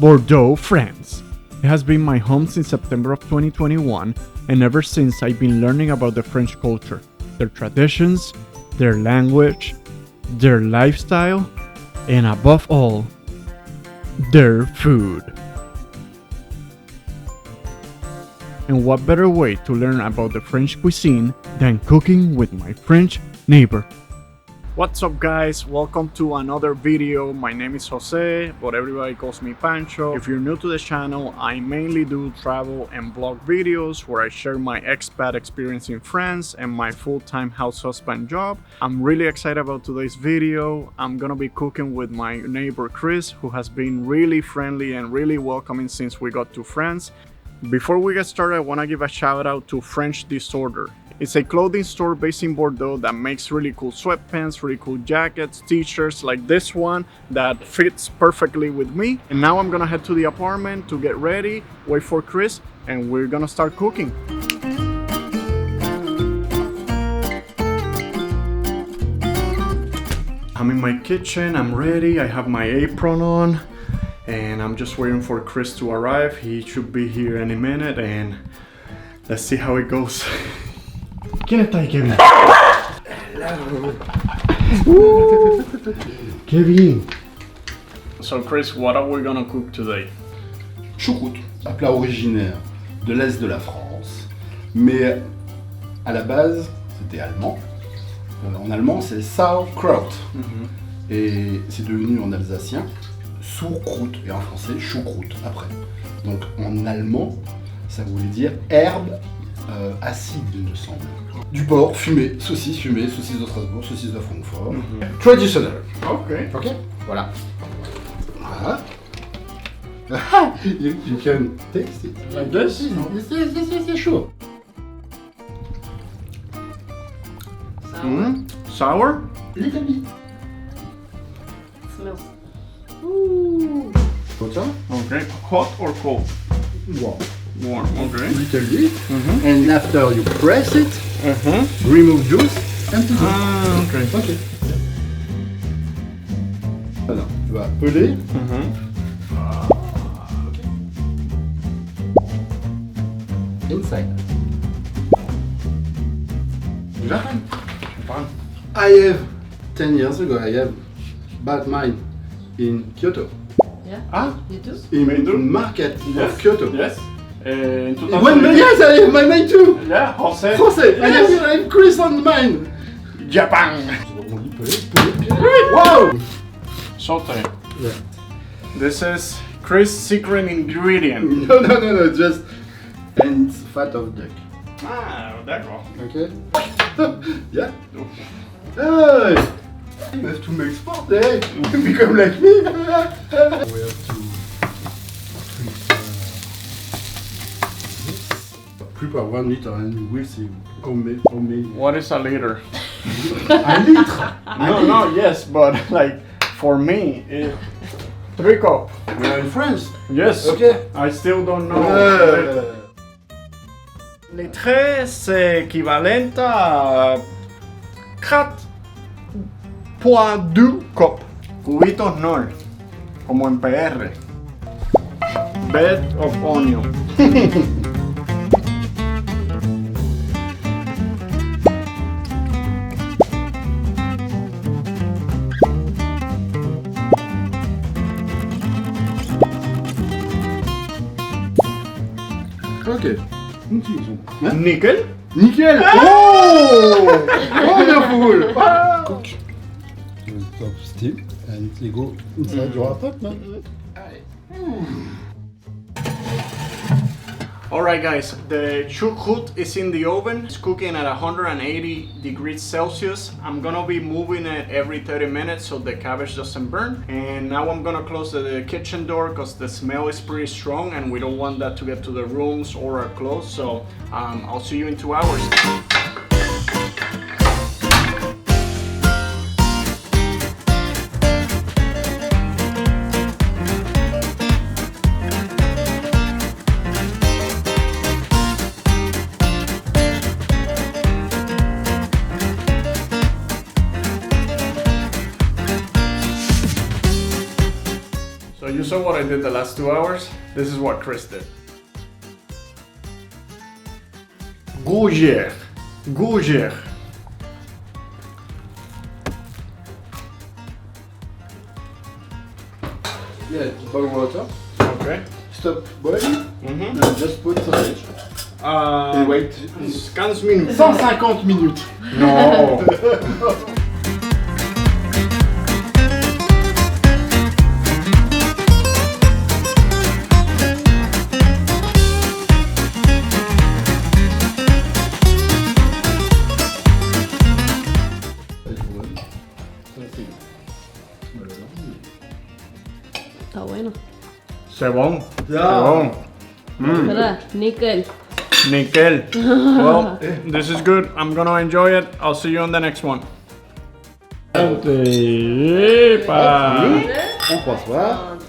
Bordeaux, France. It has been my home since September of 2021, and ever since I've been learning about the French culture, their traditions, their language, their lifestyle, and above all, their food. And what better way to learn about the French cuisine than cooking with my French neighbor? What's up guys, welcome to another video. My name is Jose, but everybody calls me Pancho. If you're new to the channel, I mainly do travel and vlog videos where I share my expat experience in France and my full-time house husband job. I'm really excited about today's video. I'm gonna be cooking with my neighbor Chris, who has been really friendly and really welcoming since we got to France. Before we get started, I want to give a shout out to French Disorder. It's a clothing store based in Bordeaux that makes really cool sweatpants, really cool jackets, t-shirts like this one that fits perfectly with me. And now I'm gonna head to the apartment to get ready, wait for Chris, and we're gonna start cooking. I'm in my kitchen, I'm ready, I have my apron on. And I'm just waiting for Chris to arrive. He should be here any minute, and let's see how it goes. ¿Quién está ahí, Kevin? Hello. Kevin. So Chris, what are we gonna cook today? Choucroute, un plat originaire de l'est de la France, mais à la base c'était allemand. En allemand c'est sauerkraut, et c'est devenu en alsacien choucroute, et en français choucroute après. Donc en allemand, ça voulait dire herbe acide, il me semble. Du porc fumé, saucisse de Strasbourg, saucisse de Francfort. Traditionnel. Ok. Voilà. You can taste it like this. It's sure. Sour? Little bit. Smells. Comme ça? Okay. Hot or cold? Warm. Warm. Okay. Little bit. And after you press it, remove juice and to go. Okay. Ok. Alors, tu vas peler. Inside. Japan. I have 10 years ago, I have bought mine in Kyoto. Yeah. Ah, You too? In the market of Kyoto. Yes. In Yes, I have my mine too. Yeah, Jose. Jose, yes. I have Chris on mine. Japan. Wow! Saute. Yeah. This is Chris' secret ingredient. No, just and it's fat of duck. Ah, d'accord. Okay? Yeah. Hey! You have to make sport, eh? Become like me. We have to prepare 1 liter and we'll see how many. What is a liter? A liter? No, yes, but like for me, 3 cups. We are in France. Yes. Okay. I still don't know. Litre c'est équivalent à 4.2 cup. Cubitos nol, como en PR. Bed of onion. Okay. Nickel. Nickel! Oh! Wonderful! Cook. Stop steam and you go inside your apartment. Alright guys, the choucroute is in the oven. It's cooking at 180 degrees Celsius. I'm gonna be moving it every 30 minutes so the cabbage doesn't burn. And now I'm gonna close the kitchen door because the smell is pretty strong and we don't want that to get to the rooms or our clothes. So I'll see you in 2 hours. saw what I did the last 2 hours. This is what Chris did. Gewurztraminer. Gewurztraminer. Yeah, boil water. Okay. Stop boiling. And just put sausage. And wait. 15 minutes. 150 minutes. No. Está bueno. C'est bon. Yeah. C'est bon. ¿Verdad? Nickel. Nickel. Well, this is good. I'm gonna enjoy it. I'll see you on the next one. On croise pas.